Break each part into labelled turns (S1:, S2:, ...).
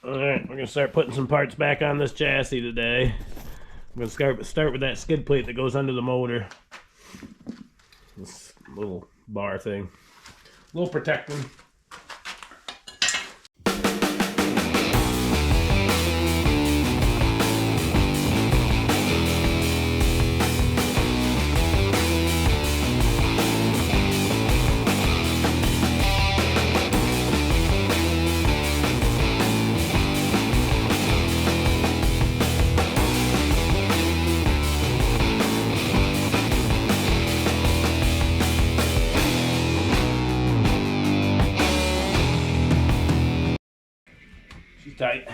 S1: Alright, we're gonna start putting some parts back on this chassis today. I'm gonna start with that skid plate that goes under the motor. This little bar thing. A little protecting. She's tight.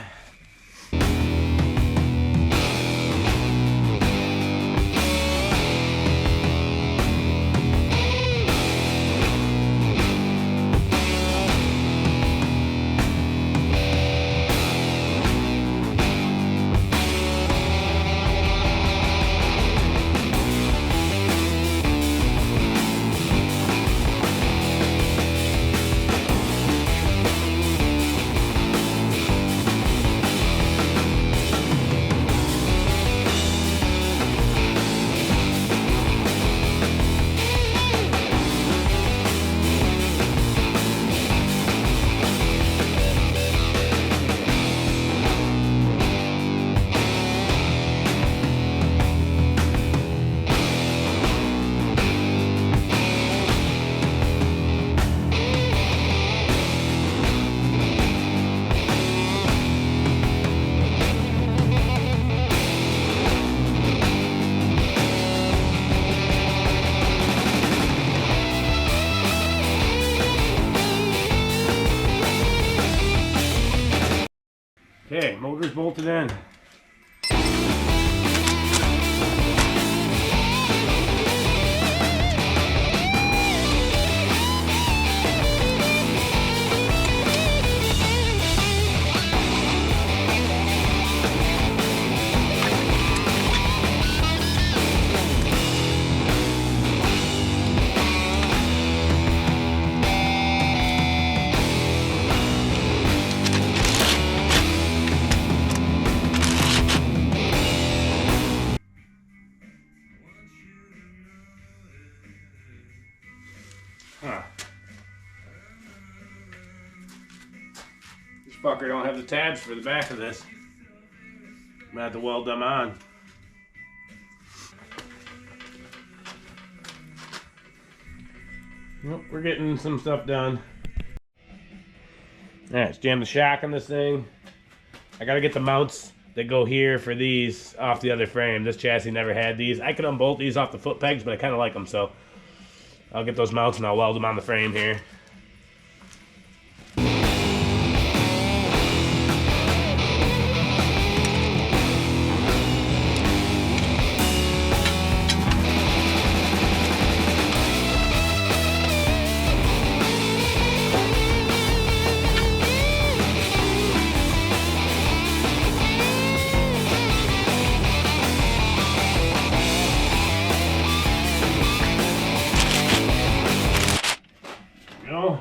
S1: Okay, motor's bolted in. Huh. This fucker don't have the tabs for the back of this. I'm gonna have to weld them on. Well, we're getting some stuff done. Alright, let's jam the shock on this thing. I gotta get the mounts that go here for these off the other frame. This chassis never had these. I could unbolt these off the foot pegs, but I kind of like them, so I'll get those mounts and I'll weld them on the frame here. Go.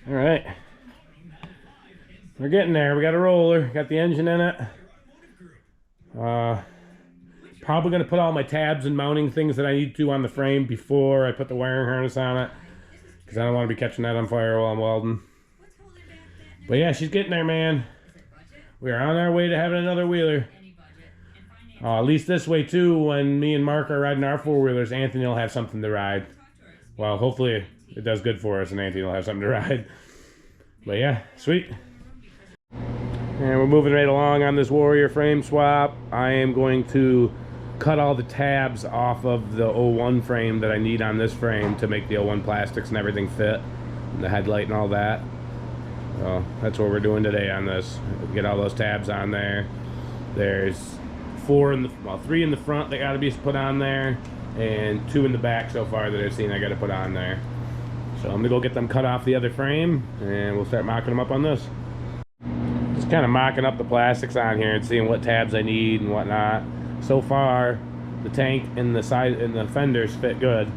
S1: Alright. We're getting there. We got a roller. Got the engine in it. Probably going to put all my tabs and mounting things that I need to on the frame before I put the wiring harness on it. Because I don't want to be catching that on fire while I'm welding. But yeah, she's getting there, man. We are on our way to having another wheeler. At least this way, too, when me and Mark are riding our four-wheelers, Anthony will have something to ride. Well, hopefully it does good for us and Anthony will have something to ride. But yeah, sweet. And we're moving right along on this Warrior frame swap. I am going to cut all the tabs off of the 01 frame that I need on this frame to make the 01 plastics and everything fit, and the headlight and all that. So that's what we're doing today on this. Get all those tabs on there. There's 3 in the front that got to be put on there, and 2 in the back so far that I've seen I got to put on there. So I'm gonna go get them cut off the other frame, and we'll start mocking them up on this. Just kind of mocking up the plastics on here and seeing what tabs I need and whatnot. So far, the tank and the side and the fenders fit good.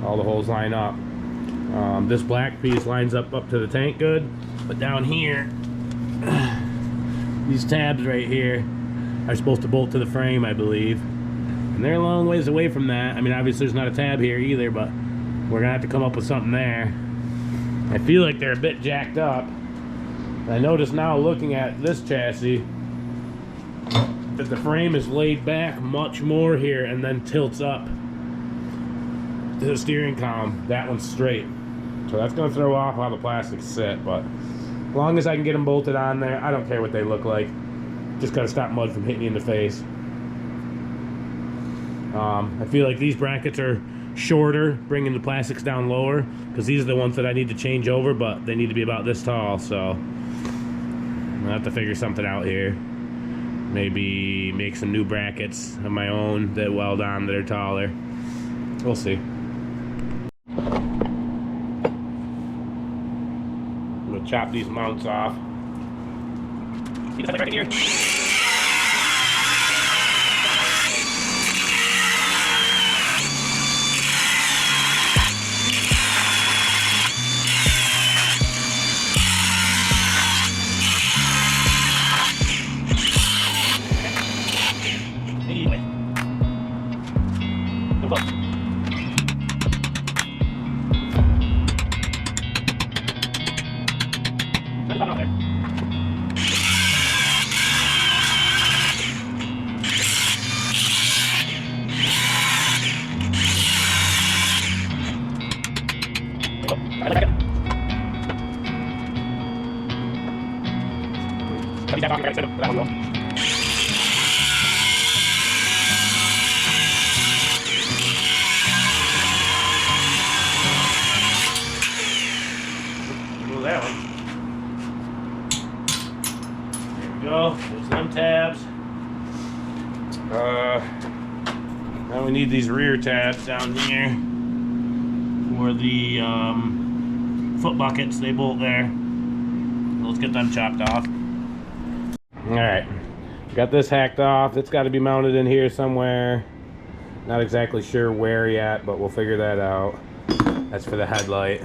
S1: All the holes line up. This black piece lines up to the tank good, but down here, these tabs right here are supposed to bolt to the frame, I believe, and they're a long ways away from that. I mean, obviously there's not a tab here either, but we're gonna have to come up with something there. I feel like they're a bit jacked up. I notice now, looking at this chassis, that the frame is laid back much more here and then tilts up to the steering column. That one's straight, so that's going to throw off how the plastics sit, but as long as I can get them bolted on there, I don't care what they look like. Just got to stop mud from hitting you in the face. I feel like these brackets are shorter, bringing the plastics down lower, because these are the ones that I need to change over, but they need to be about this tall, so I'll have to figure something out here. Maybe make some new brackets of my own that weld on that are taller. We'll see. I'm gonna chop these mounts off. See that right here? There's them tabs. Now we need these rear tabs down here for the foot buckets. They bolt there. Let's get them chopped off. Alright, got this hacked off. It's got to be mounted in here somewhere. Not exactly sure where yet, but we'll figure that out. That's for the headlight.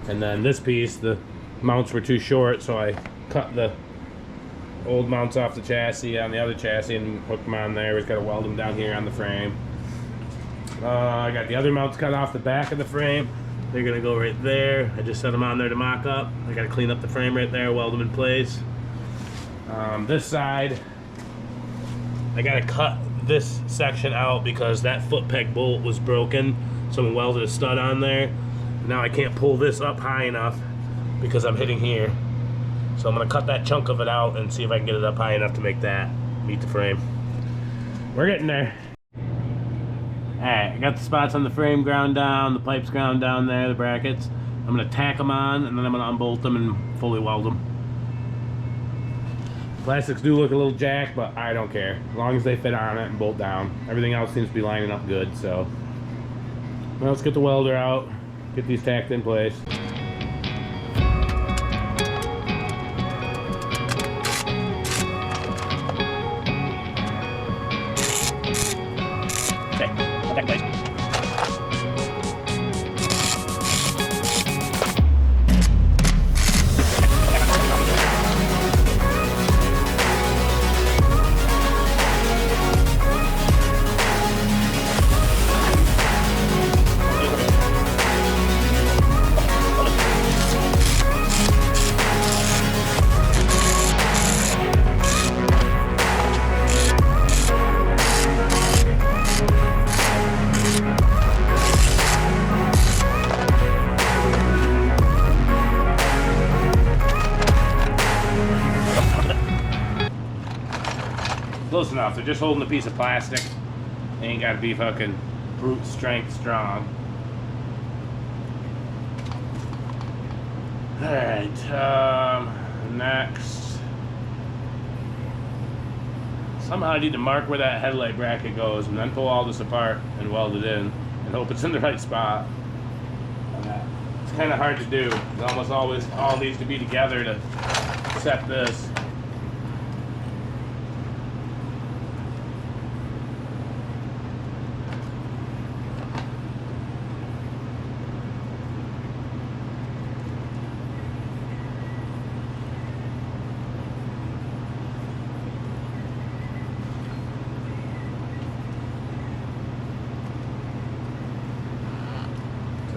S1: And then this piece, the mounts were too short, so I cut the old mounts off the chassis on the other chassis and hooked them on there. We've got to weld them down here on the frame. I got the other mounts cut off the back of the frame. They're gonna go right there. I just set them on there to mock up. I gotta clean up the frame right there, weld them in place. This side, I gotta cut this section out because that foot peg bolt was broken. Someone welded a stud on there. Now I can't pull this up high enough because I'm hitting here. So I'm gonna cut that chunk of it out and see if I can get it up high enough to make that meet the frame. We're getting there. Alright, I got the spots on the frame ground down, the pipes ground down there, the brackets. I'm gonna tack them on and then I'm gonna unbolt them and fully weld them. Plastics do look a little jacked, but I don't care. As long as they fit on it and bolt down. Everything else seems to be lining up good, so. Well, let's get the welder out, get these tacked in place. Close enough. They're just holding a piece of plastic. Ain't gotta be fucking brute strength strong. Alright, next. Somehow I need to mark where that headlight bracket goes and then pull all this apart and weld it in and hope it's in the right spot. It's kind of hard to do. It almost always all needs to be together to set this.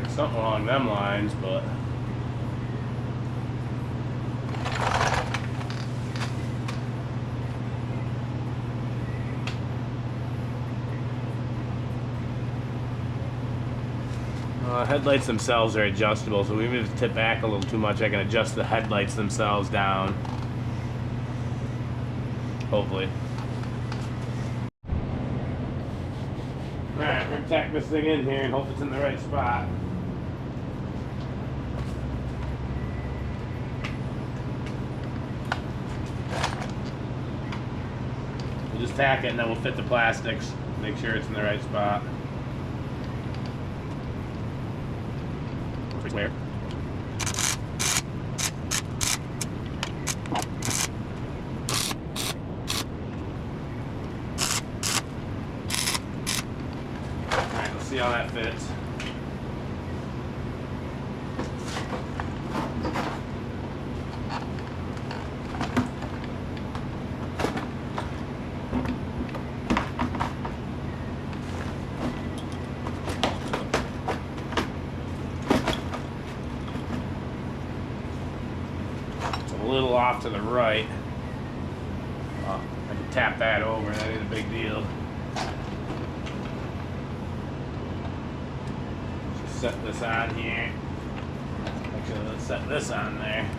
S1: Something along them lines, but headlights themselves are adjustable, so even if it's tipped back a little too much, I can adjust the headlights themselves down. Hopefully. Alright, we're gonna tack this thing in here and hope it's in the right spot. We'll just tack it and then we'll fit the plastics, make sure it's in the right spot. Where? Alright, let's see how that fits. A little off to the right. I can tap that over, that ain't a big deal. Just set this on here. Actually, let's set this on there.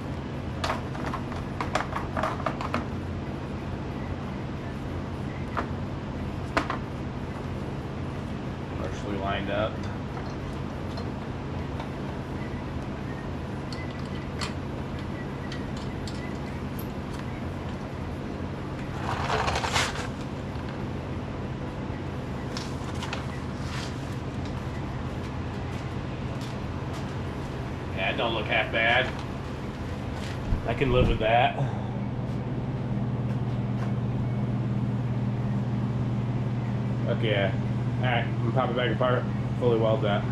S1: Partially lined up. Yeah, it don't look half bad. I can live with that. Okay. Alright, I'm gonna pop it back apart, fully weld that.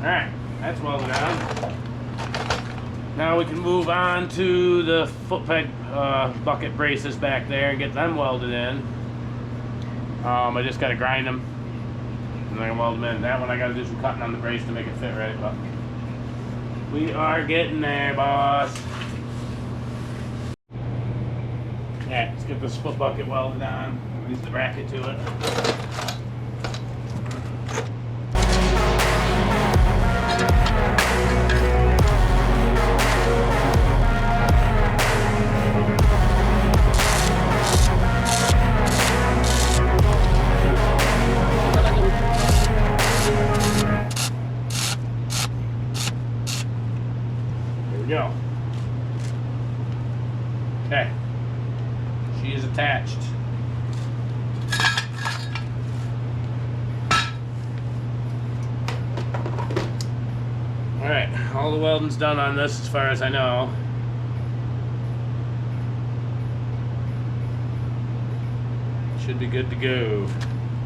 S1: Alright, that's welded on. Now we can move on to the foot peg bucket braces back there and get them welded in. I just gotta grind them and I can weld them in. That one I gotta do some cutting on the brace to make it fit right, but we are getting there, boss. Yeah, let's get this foot bucket welded on. Use the bracket to it. Go. Okay. She is attached. Alright, all the welding's done on this as far as I know. Should be good to go.